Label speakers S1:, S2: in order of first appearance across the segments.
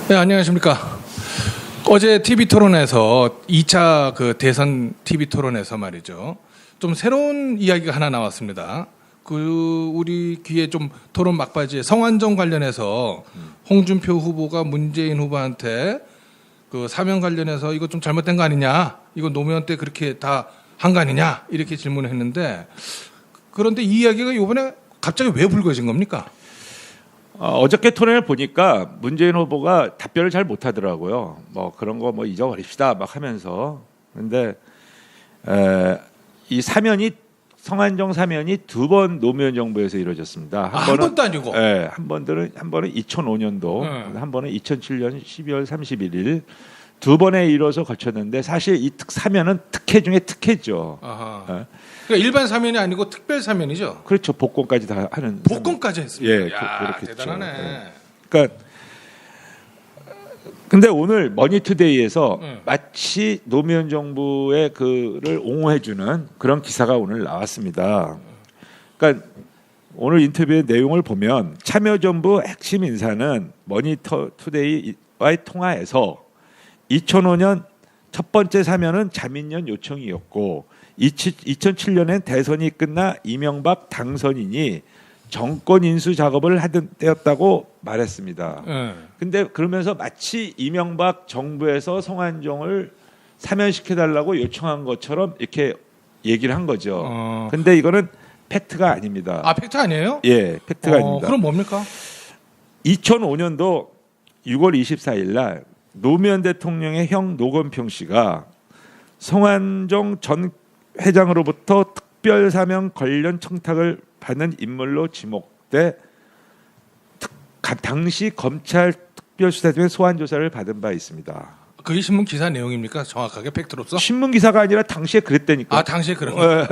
S1: 네, 안녕하십니까. 어제 TV 토론에서 2차 그 대선 TV 토론에서 말이죠. 좀 새로운 이야기가 하나 나왔습니다. 우리 귀에 좀 토론 막바지에 성완종 관련해서 홍준표 후보가 문재인 후보한테 그 사면 관련해서 이거 좀 잘못된 거 아니냐? 이거 노무현 때 그렇게 다 한 거 아니냐? 이렇게 질문을 했는데, 그런데 이 이야기가 이번에 갑자기 왜 불거진 겁니까?
S2: 어저께 토론을 보니까 문재인 후보가 답변을 잘 못하더라고요. 뭐 그런 거 뭐 잊어버립시다 막 하면서. 그런데 이 사면이 성완종 사면이 두 번 노무현 정부에서 이루어졌습니다.
S1: 한 번도 아니고.
S2: 네, 한 번은 2005년도, 한 번은 2007년 12월 31일 두 번에 이뤄서 거쳤는데 사실 이 사면은 특혜 중에 특혜죠.
S1: 아하. 그러니까 일반 사면이 아니고 특별 사면이죠.
S2: 그렇죠. 복권까지 다 하는.
S1: 복권까지 했습니다.
S2: 예,
S1: 그렇게
S2: 그렇겠죠.
S1: 대단하네.
S2: 그러니까 근데 오늘 머니투데이에서 마치 노무현 정부의 그를 옹호해주는 그런 기사가 오늘 나왔습니다. 그러니까 오늘 인터뷰의 내용을 보면 참여정부 핵심 인사는 머니투데이와의 통화에서 2005년 첫 번째 사면은 자민련 요청이었고 2007년엔 대선이 끝나 이명박 당선인이 정권 인수 작업을 하던 때였다고 말했습니다. 근데 그러면서 마치 이명박 정부에서 성완종을 사면시켜달라고 요청한 것처럼 이렇게 얘기를 한 거죠. 근데 이거는 팩트가 아닙니다.
S1: 아, 팩트 아니에요?
S2: 예, 팩트가 아닙니다.
S1: 그럼 뭡니까?
S2: 2005년도 6월 24일 날 노무현 대통령의 형 노건평 씨가 성완종 전 회장으로부터 특별 사면 관련 청탁을 받는 인물로 지목돼 당시 검찰 특별수사팀의 소환 조사를 받은 바 있습니다.
S1: 그게 신문 기사 내용입니까? 정확하게 팩트로서?
S2: 신문 기사가 아니라 당시에 그랬다니까.
S1: 아, 당시에 그런 거.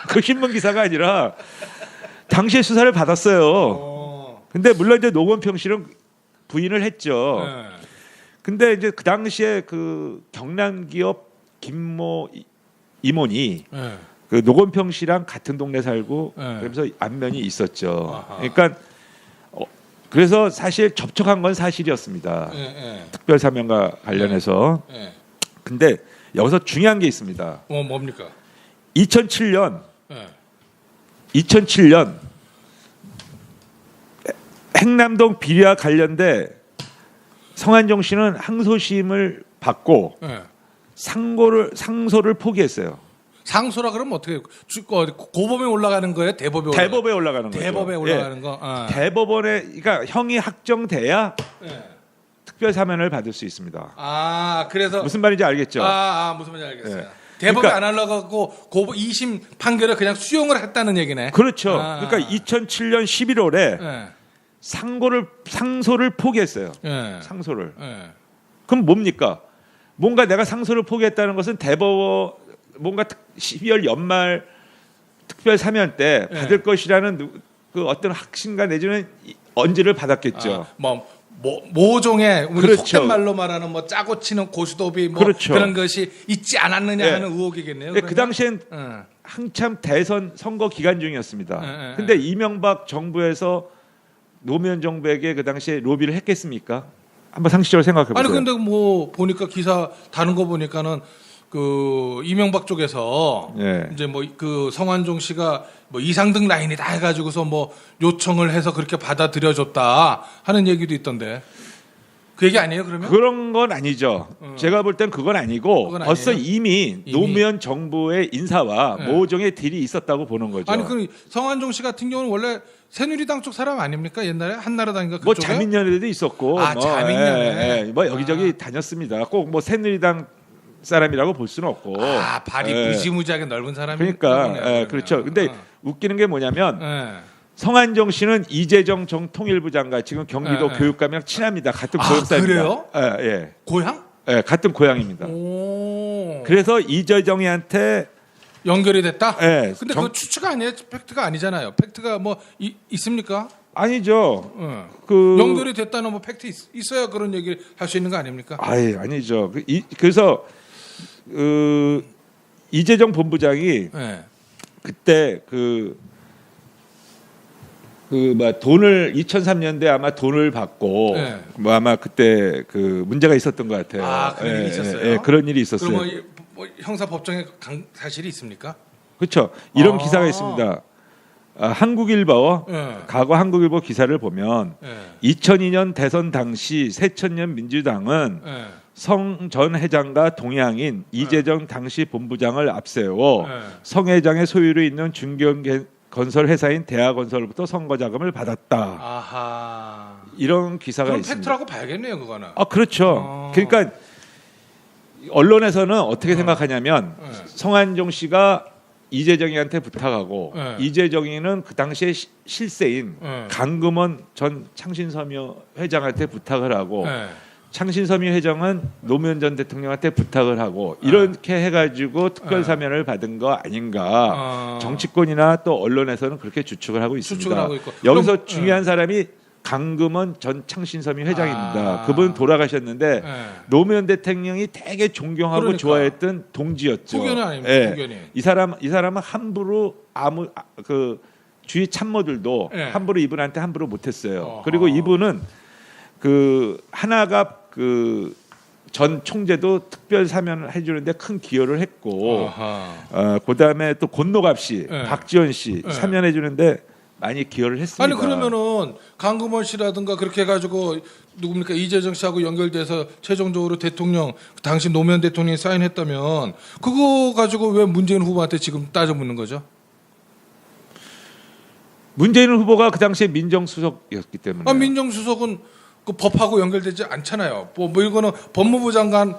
S2: 그 신문 기사가 아니라 당시에 수사를 받았어요. 근데 물론 이제 노건평 씨는 부인을 했죠. 근데 이제 그 당시에 그 경남 기업 김모 이모니 그 노건평 씨랑 같은 동네 살고 그러면서 안면이 있었죠. 그러니까 그래서 사실 접촉한 건 사실이었습니다. 특별 사면과 관련해서. 근데 여기서 중요한 게 있습니다.
S1: 뭡니까?
S2: 2007년 행남동 비리와 관련돼 성완종 씨는 항소심을 받고 상소를 포기했어요.
S1: 상소라 그러면 어떻게 고법에 올라가는 거예요?
S2: 대법에 올라가는 거죠.
S1: 대법에 올라가는 거.
S2: 대법원에 그러니까 형이 확정돼야 특별 사면을 받을 수 있습니다.
S1: 아, 그래서
S2: 무슨 말인지 알겠죠?
S1: 무슨 말인지 알겠어요. 대법에 안 올라가고 고법 2심 판결을 그냥 수용을 했다는 얘기네.
S2: 그렇죠. 그러니까 2007년 11월에 상소를 포기했어요. 상소를. 그럼 뭡니까? 뭔가 내가 상소를 포기했다는 것은 뭔가 12월 연말 특별 사면 때 받을 것이라는 그 어떤 확신과 내지는 언지를 받았겠죠.
S1: 모종의 우리
S2: 그렇죠.
S1: 속된 말로 말하는 뭐 짜고 치는 고스톱이
S2: 그렇죠.
S1: 그런 것이 있지 않았느냐 하는 의혹이겠네요.
S2: 그 당시엔 한참 대선 선거 기간 중이었습니다. 근데 이명박 정부에서 노무현 정부에게 그 당시에 로비를 했겠습니까? 한번 상식적으로 생각해 보세요.
S1: 아니 근데 뭐 보니까 기사 다른 거 보니까는 그 이명박 쪽에서 이제 뭐 그 성완종 씨가 뭐 이상등 라인이다 해가지고서 뭐 요청을 해서 그렇게 받아들여줬다 하는 얘기도 있던데 그 얘기 아니에요 그러면?
S2: 그런 건 아니죠. 제가 볼 땐 그건 아니고
S1: 그건
S2: 벌써
S1: 아니에요?
S2: 이미 노무현 정부의 인사와 모종의 딜이 있었다고 보는 거죠.
S1: 아니 그 성완종 씨 같은 경우는 원래 새누리당 쪽 사람 아닙니까? 옛날에 한나라당인가 그쪽에?
S2: 뭐 자민련에도 있었고
S1: 자민련에
S2: 뭐 여기저기 다녔습니다. 꼭 뭐 새누리당 사람이라고 볼 수는 없고.
S1: 발이 무지무지하게 넓은 사람이.
S2: 그러니까 그렇죠. 근데 웃기는 게 뭐냐면 성완종 씨는 이재정 전 통일부 장관 지금 경기도 교육감이랑 친합니다. 같은 고향사입니다.
S1: 그래요?
S2: 예.
S1: 고향?
S2: 예, 같은 고향입니다. 그래서 이재정이한테
S1: 연결이 됐다?
S2: 예.
S1: 근데 그거 추측 아니에요? 팩트가 아니잖아요. 팩트가 뭐 있습니까?
S2: 아니죠.
S1: 그 연결이 됐다는 뭐 팩트 있어야 그런 얘기를 할 수 있는 거 아닙니까?
S2: 아니죠. 그래서 이재정 본부장이 그때 그 그 뭐 돈을 2003년도에 아마 돈을 받고
S1: 네.
S2: 뭐 아마 그때 그 문제가 있었던 것 같아요.
S1: 아, 그런 일이 있었어요?
S2: 예, 그런 일이 있었어요.
S1: 그러면 뭐 형사 법정에 사실이 있습니까?
S2: 그렇죠. 이런
S1: 아.
S2: 기사가 있습니다. 한국일보
S1: 네.
S2: 과거 한국일보 기사를 보면
S1: 네.
S2: 2002년 대선 당시 새천년 민주당은
S1: 네.
S2: 성 전 회장과 동양인 이재정 당시 본부장을 앞세워
S1: 네.
S2: 성 회장의 소유로 있는 중견 건설 회사인 대하건설로부터 선거 자금을 받았다.
S1: 아하.
S2: 이런 기사가
S1: 그럼
S2: 있습니다.
S1: 팩트라고 봐야겠네요, 그거는.
S2: 그렇죠. 그러니까 언론에서는 어떻게 생각하냐면
S1: 네.
S2: 성한종 씨가 이재정이한테 부탁하고
S1: 네.
S2: 이재정이는 그 당시에 실세인
S1: 네.
S2: 강금원 전 창신섬유 회장한테 부탁을 하고
S1: 네.
S2: 창신섬유 회장은 노무현 전 대통령한테 부탁을 하고 이렇게 해가지고 특별 사면을 받은 거 아닌가. 정치권이나 또 언론에서는 그렇게 추측을 하고 있습니다.
S1: 추측을 하고 있고.
S2: 여기서
S1: 그럼,
S2: 중요한 사람이 강금원 전 창신섬유 회장입니다.
S1: 아.
S2: 그분 돌아가셨는데
S1: 네.
S2: 노무현 대통령이 되게 존경하고
S1: 그러니까.
S2: 좋아했던 동지였죠.
S1: 후견이 아닙니까?
S2: 예.
S1: 후견이.
S2: 이 사람은 함부로 그 주위 참모들도
S1: 네.
S2: 함부로 이분한테 함부로 못했어요.
S1: 어허.
S2: 그리고 이분은 그 하나가 그 전 총재도 특별 사면을 해주는데 큰 기여를 했고, 그다음에 또 권노갑 씨,
S1: 네.
S2: 박지원 씨
S1: 네.
S2: 사면해주는데 많이 기여를 했습니다.
S1: 아니 그러면은 강금원 씨라든가 그렇게 해가지고 누굽니까 이재정 씨하고 연결돼서 최종적으로 대통령 당시 노무현 대통령이 사인했다면 그거 가지고 왜 문재인 후보한테 지금 따져 묻는 거죠?
S2: 문재인 후보가 그 당시에 민정수석이었기 때문에.
S1: 민정수석은 그 법하고 연결되지 않잖아요. 뭐 이거는 법무부 장관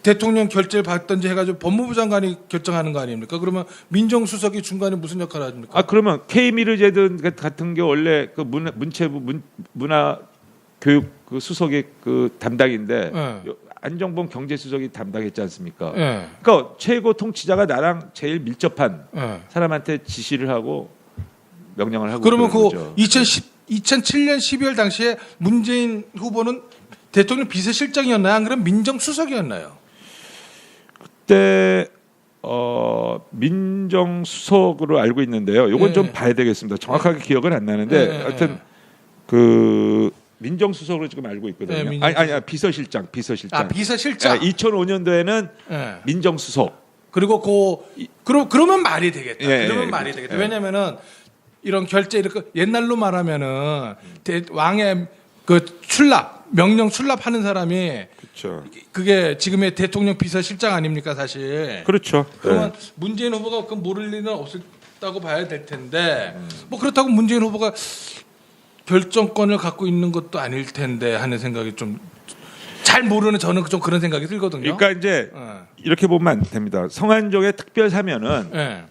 S1: 대통령 결재를 받든지 해가지고 법무부 장관이 결정하는 거 아닙니까? 그러면 민정수석이 중간에 무슨 역할을 합니까?
S2: 그러면 K미르제든 같은 게 원래 그 문체부 문화교육 그 수석의 그 담당인데
S1: 네.
S2: 안정범 경제수석이 담당했지 않습니까?
S1: 네.
S2: 그러니까 최고 통치자가 나랑 제일 밀접한
S1: 네.
S2: 사람한테 지시를 하고 명령을 하고.
S1: 그러면 그
S2: 거죠.
S1: 2007년 12월 당시에 문재인 후보는 대통령 비서실장이었나요? 안 그러면 민정수석이었나요?
S2: 그때 민정수석으로 알고 있는데요. 요건
S1: 네.
S2: 좀 봐야 되겠습니다. 정확하게 기억은 안 나는데
S1: 네.
S2: 하여튼 그 민정수석으로 지금 알고 있거든요.
S1: 네, 민정수석.
S2: 아니 비서실장.
S1: 비서실장.
S2: 2005년도에는
S1: 네.
S2: 민정수석.
S1: 그리고 그러면 말이 되겠다.
S2: 예,
S1: 그러면
S2: 예,
S1: 말이 되겠다.
S2: 예.
S1: 왜냐면은 이런 결제 이렇게 옛날로 말하면은 왕의 그 명령 출납하는 사람이
S2: 그렇죠.
S1: 그게 지금의 대통령 비서실장 아닙니까 사실.
S2: 그렇죠.
S1: 그러면 문재인 후보가 그 모를 리는 없었다고 봐야 될 텐데 뭐 그렇다고 문재인 후보가 결정권을 갖고 있는 것도 아닐 텐데 하는 생각이 좀 잘 모르는 저는 좀 그런 생각이 들거든요.
S2: 그러니까 이제 이렇게 보면 안 됩니다. 성한종의 특별 사면은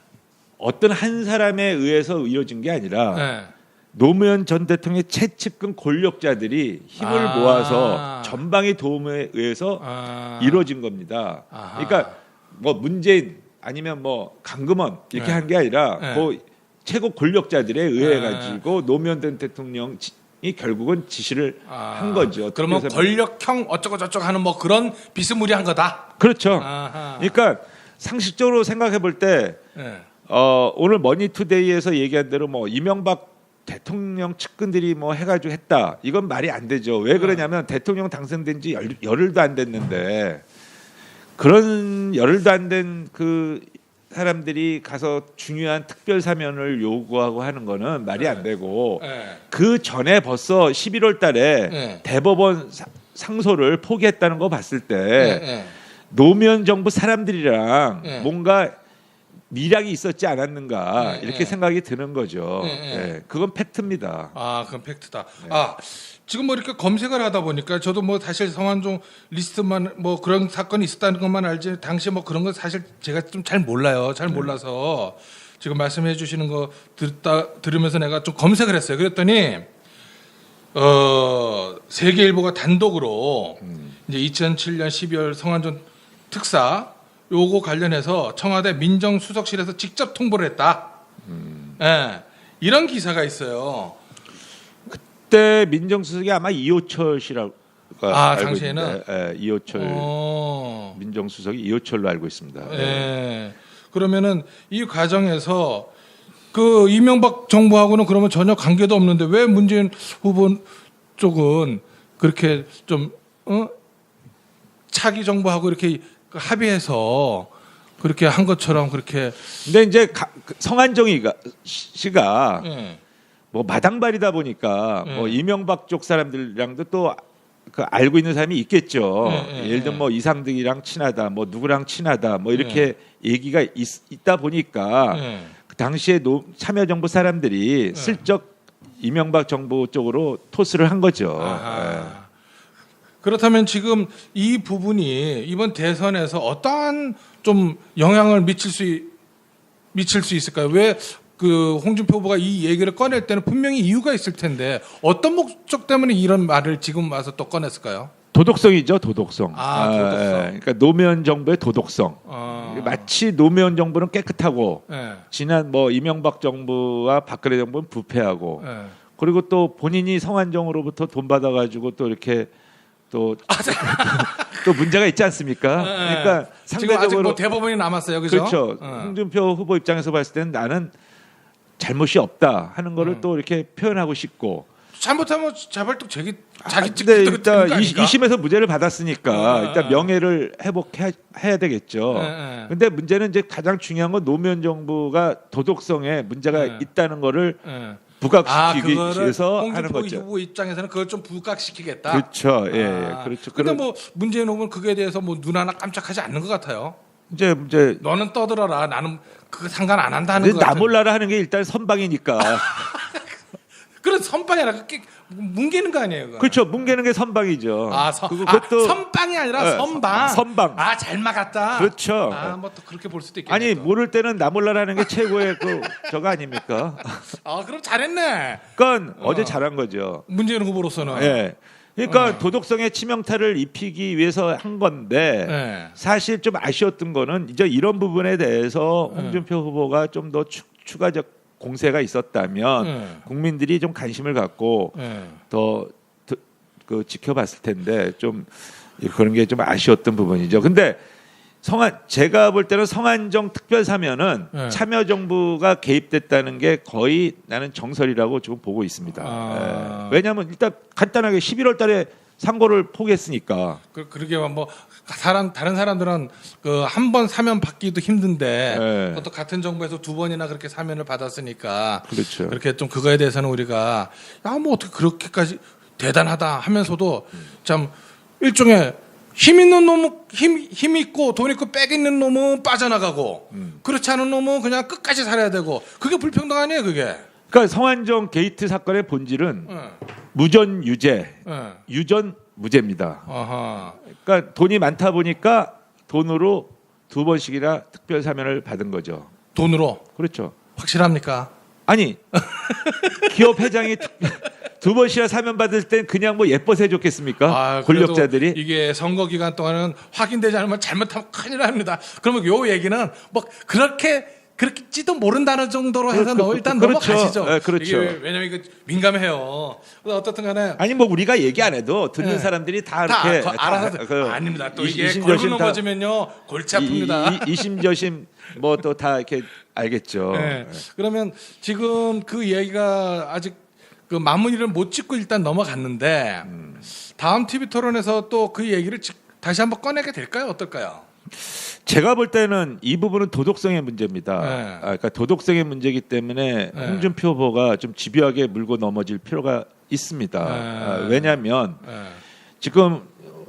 S2: 어떤 한 사람에 의해서 이루어진 게 아니라 노무현 전 대통령의 최측근 권력자들이 힘을 모아서 전방의 도움에 의해서 이루어진 겁니다. 그러니까 뭐 문재인 아니면 뭐 강금원 이렇게 한 게 아니라 그 최고 권력자들에 의해 가지고 노무현 전 대통령이 결국은 지시를 한 거죠.
S1: 그러면 권력형 어쩌고 저쩌고 하는 뭐 그런 비스무리한 거다.
S2: 그렇죠. 그러니까 상식적으로 생각해 볼 때 오늘 머니투데이에서 얘기한 대로 뭐 이명박 대통령 측근들이 뭐 해가지고 했다. 이건 말이 안 되죠. 왜 그러냐면 대통령 당선된 지 열흘도 안 됐는데 그런 열흘도 안 된 그 사람들이 가서 중요한 특별 사면을 요구하고 하는 거는 말이 안 되고 그 전에 벌써 11월 달에 대법원 상소를 포기했다는 거 봤을 때 노무현 정부 사람들이랑 뭔가 미량이 있었지 않았는가 이렇게 생각이 드는 거죠. 그건 팩트입니다.
S1: 그건 팩트다. 지금 뭐 이렇게 검색을 하다 보니까 저도 뭐 사실 성완종 리스트만 뭐 그런 사건이 있었다는 것만 알지 당시에 뭐 그런 거 사실 제가 좀 잘 몰라요. 잘 몰라서 지금 말씀해 주시는 거 들으면서 내가 좀 검색을 했어요. 그랬더니 세계일보가 단독으로 이제 2007년 12월 성완종 특사 요거 관련해서 청와대 민정수석실에서 직접 통보를 했다. 이런 기사가 있어요.
S2: 그때 민정수석이 아마 이호철 씨라고 알고
S1: 당시에는
S2: 있는데, 이호철 민정수석이 이호철로 알고 있습니다.
S1: 그러면은 이 과정에서 그 이명박 정부하고는 그러면 전혀 관계도 없는데 왜 문재인 후보 쪽은 그렇게 좀 차기 정부하고 이렇게 합의해서 그렇게 한 것처럼 그렇게.
S2: 근데 이제 성한정이가 씨가
S1: 예.
S2: 뭐 마당발이다 보니까 뭐 이명박 쪽 사람들이랑도 또 그 알고 있는 사람이 있겠죠. 예를 들면 뭐 이상득이랑 친하다, 뭐 누구랑 친하다, 뭐 이렇게 얘기가 있다 보니까 그 당시에 참여정부 사람들이 슬쩍 이명박 정부 쪽으로 토스를 한 거죠.
S1: 아하. 그렇다면 지금 이 부분이 이번 대선에서 어떠한 좀 영향을 미칠 수 있을까요? 왜 그 홍준표 후보가 이 얘기를 꺼낼 때는 분명히 이유가 있을 텐데 어떤 목적 때문에 이런 말을 지금 와서 또 꺼냈을까요?
S2: 도덕성이죠, 도덕성.
S1: 도덕성.
S2: 그러니까 노무현 정부의 도덕성. 마치 노무현 정부는 깨끗하고 지난 뭐 이명박 정부와 박근혜 정부는 부패하고 그리고 또 본인이 성한정으로부터 돈 받아가지고 또 이렇게 또 문제가 있지 않습니까? 그러니까
S1: 지금 아직
S2: 상대적으로
S1: 뭐 대법원이 남았어요, 그죠?
S2: 그렇죠. 홍준표 후보 입장에서 봤을 때는 나는 잘못이 없다 하는 거를 또 이렇게 표현하고 싶고.
S1: 잘못하면 자발적 자기
S2: 근데
S1: 책임도
S2: 일단
S1: 되는 거 아닌가?
S2: 2심에서 무죄를 받았으니까 일단 명예를 회복해야 되겠죠. 근데 문제는 이제 가장 중요한 건 노무현 정부가 도덕성에 문제가 있다는 거를 부각시키기 위해서 하는 거죠.
S1: 홍준표 후보 입장에서는 그걸 좀 부각시키겠다.
S2: 그렇죠. 예, 그렇죠.
S1: 근데 뭐 문재인 후보는 그거에 대해서 뭐 눈 하나 깜짝하지 않는 것 같아요.
S2: 이제
S1: 너는 떠들어라. 나는 그거 상관 안 한다는 거.
S2: 나 몰라라 하는 게 일단 선방이니까.
S1: 그런 선빵이 아니라 뭉개는 거 아니에요? 그거.
S2: 그렇죠. 뭉개는 게 선방이죠.
S1: 그것도 선빵이 아니라 선방.
S2: 선방.
S1: 잘 막았다.
S2: 그렇죠.
S1: 뭐 또 그렇게 볼 수도 있겠네.
S2: 아니
S1: 또.
S2: 모를 때는 나 몰라라는 게 최고의 저거 아닙니까?
S1: 그럼 잘했네.
S2: 그러니까 어제 잘한 거죠.
S1: 문재인 후보로서는.
S2: 예. 그러니까 도덕성의 치명타를 입히기 위해서 한 건데 사실 좀 아쉬웠던 거는 이제 이런 부분에 대해서 홍준표 후보가 좀 더 추가적 공세가 있었다면 국민들이 좀 관심을 갖고 더 지켜봤을 텐데 좀 그런 게 좀 아쉬웠던 부분이죠. 근데 제가 볼 때는 성한정 특별사면은 참여정부가 개입됐다는 게 거의 나는 정설이라고 지금 보고 있습니다. 왜냐하면 일단 간단하게 11월 달에 상고를 포기했으니까.
S1: 그러게 뭐 다른 사람들은 그 한 번 사면 받기도 힘든데 그것도 같은 정부에서 두 번이나 그렇게 사면을 받았으니까
S2: 그렇죠.
S1: 그렇게 좀 그거에 대해서는 우리가 뭐 어떻게 그렇게까지 대단하다 하면서도 참 일종의 힘 있는 놈은 힘 있고 돈 있고 빽 있는 놈은 빠져나가고 그렇지 않은 놈은 그냥 끝까지 살아야 되고 그게 불평등 아니에요, 그게.
S2: 그러니까 성한정 게이트 사건의 본질은 무전 유죄, 유전 무죄입니다. 그러니까 돈이 많다 보니까 돈으로 두 번씩이나 특별 사면을 받은 거죠.
S1: 돈으로.
S2: 그렇죠.
S1: 확실합니까?
S2: 아니 기업 회장이 두 번씩이나 사면 받을 땐 그냥 뭐 예뻐서 해줬겠습니까? 권력자들이.
S1: 이게 선거 기간 동안은 확인되지 않으면 잘못하면 큰일 납니다. 그러면 요 얘기는 뭐 그렇게지도 모른다는 정도로 해서 일단
S2: 그렇죠.
S1: 넘어가시죠.
S2: 네, 그렇죠.
S1: 왜냐면 이거 민감해요. 어떻든 간에
S2: 아니 뭐 우리가 얘기 안 해도 듣는 사람들이 다 이렇게
S1: 알아서 아닙니다. 또 이게 걸고 넘어지면요 골치 아픕니다.
S2: 이심저심 뭐 또 다 이렇게 알겠죠.
S1: 네. 그러면 지금 그 얘기가 아직 그 마무리를 못 짓고 일단 넘어갔는데 다음 TV 토론에서 또 그 얘기를 다시 한번 꺼내게 될까요? 어떨까요?
S2: 제가 볼 때는 이 부분은 도덕성의 문제입니다. 그러니까 도덕성의 문제이기 때문에 홍준표 후보가 좀 집요하게 물고 넘어질 필요가 있습니다. 왜냐하면 지금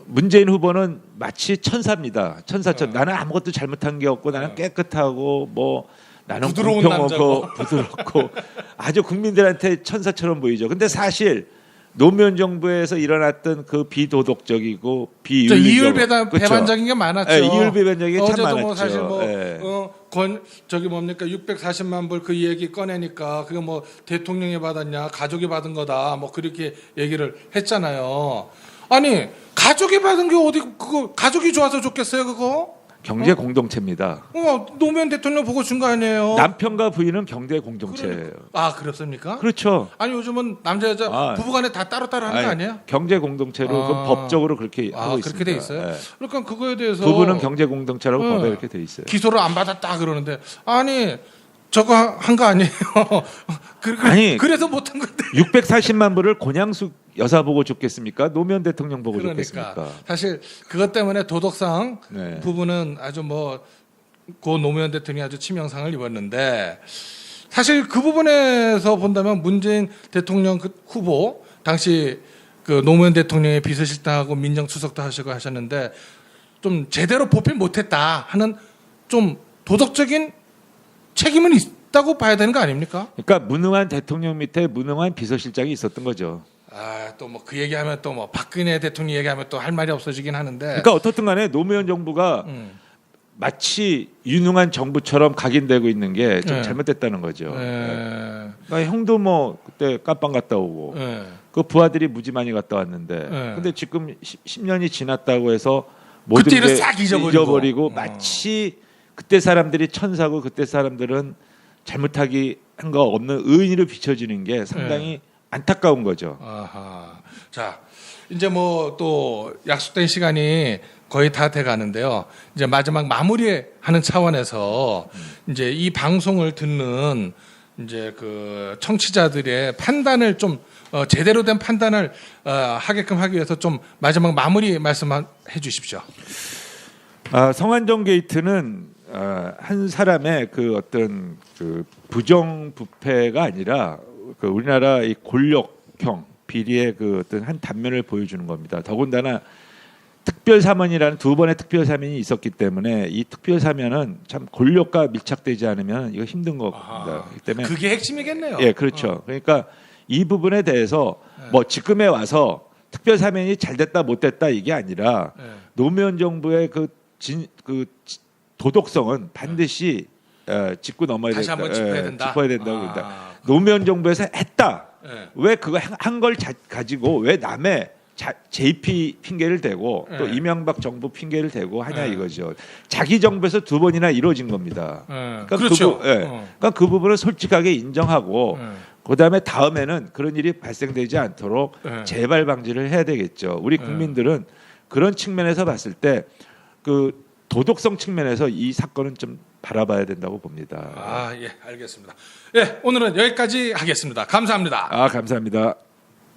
S2: 문재인 후보는 마치 천사입니다. 천사처럼 나는 아무것도 잘못한 게 없고 나는 깨끗하고 뭐 나는 공평하고 부드럽고 아주 국민들한테 천사처럼 보이죠. 근데 사실 노무현 정부에서 일어났던 그 비도덕적이고
S1: 이율 배반적인 게 많았죠.
S2: 이율 배반적인 게 참 많았죠.
S1: 뭐 사실 저기 뭡니까 640만 불 그 얘기 꺼내니까 그거 뭐 대통령이 받았냐 가족이 받은 거다 뭐 그렇게 얘기를 했잖아요. 아니 가족이 받은 게 어디 그거 가족이 좋아서 좋겠어요 그거?
S2: 경제 공동체입니다.
S1: 노무현 대통령 보고 준 거 아니에요?
S2: 남편과 부인은 경제 공동체예요.
S1: 그렇습니까?
S2: 그렇죠.
S1: 아니 요즘은 남자 여자 부부간에 다 따로따로 하는 거 아니에요?
S2: 경제 공동체로 그 법적으로 그렇게 하고 있습니다.
S1: 그렇게 돼 있어요. 그러니까 그거에 대해서
S2: 부부는 경제 공동체라고 법에 이렇게 돼 있어요.
S1: 기소를 안 받았다 그러는데 아니 저거 한 거 아니에요?
S2: 아니,
S1: 그래서 못한 건데.
S2: 640만 불을 권양숙 여사 보고 줬겠습니까? 노무현 대통령 보고
S1: 그러니까
S2: 줬겠습니까?
S1: 사실 그것 때문에 도덕상
S2: 네.
S1: 부분은 아주 고 노무현 대통령이 아주 치명상을 입었는데 사실 그 부분에서 본다면 문재인 대통령 그 후보 당시 그 노무현 대통령의 비서실장하고 민정수석도 하시고 하셨는데 좀 제대로 보필 못했다 하는 좀 도덕적인 책임은 있다고 봐야 되는 거 아닙니까?
S2: 그러니까 무능한 대통령 밑에 무능한 비서실장이 있었던 거죠.
S1: 또 그 얘기하면 또 박근혜 대통령 얘기하면 또 할 말이 없어지긴 하는데.
S2: 그러니까 어떻든 간에 노무현 정부가 마치 유능한 정부처럼 각인되고 있는 게 좀
S1: 네.
S2: 잘못됐다는 거죠.
S1: 네.
S2: 그러니까 형도 그때 깜빵 갔다 오고
S1: 네.
S2: 그 부하들이 무지 많이 갔다 왔는데
S1: 네.
S2: 근데 지금 10년이 지났다고 해서 모든
S1: 그때를
S2: 게
S1: 싹 잊어버리고.
S2: 마치 그때 사람들이 천사고 그때 사람들은 잘못하기 한 거 없는 의인으로 비춰지는 게 상당히 안타까운 거죠.
S1: 아하. 자, 이제 또 약속된 시간이 거의 다 돼 가는데요. 이제 마지막 마무리하는 차원에서 이제 이 방송을 듣는 이제 그 청취자들의 판단을 좀 제대로 된 판단을 하게끔 하기 위해서 좀 마지막 마무리 말씀해 주십시오.
S2: 성완종 게이트는 한 사람의 그 어떤 그 부정부패가 아니라 그 우리나라 이 권력형 비리의 그 어떤 한 단면을 보여주는 겁니다. 더군다나 특별사면이라는 두 번의 특별사면이 있었기 때문에 이 특별사면은 참 권력과 밀착되지 않으면 이거 힘든 겁니다. 그렇기 때문에
S1: 그게 핵심이겠네요.
S2: 예, 그렇죠. 그러니까 이 부분에 대해서 지금에 와서 특별사면이 잘 됐다 못 됐다 이게 아니라 노무현 정부의 그 도덕성은 반드시 짚고 넘어야
S1: 다시 한번 짚어야 된다.
S2: 짚어야 된다고 봅니다. 노무현 정부에서 했다. 왜 그거 한 걸 가지고 왜 남의 JP 핑계를 대고 또 이명박 정부 핑계를 대고 하냐 이거죠. 자기 정부에서 두 번이나 이루어진 겁니다. 그러니까
S1: 그렇죠.
S2: 그러니까 그 부분을 솔직하게 인정하고 그다음에 다음에는 그런 일이 발생되지 않도록 재발 방지를 해야 되겠죠. 우리 국민들은 그런 측면에서 봤을 때 그 도덕성 측면에서 이 사건은 좀 바라봐야 된다고 봅니다.
S1: 예, 알겠습니다. 예, 오늘은 여기까지 하겠습니다. 감사합니다.
S2: 감사합니다.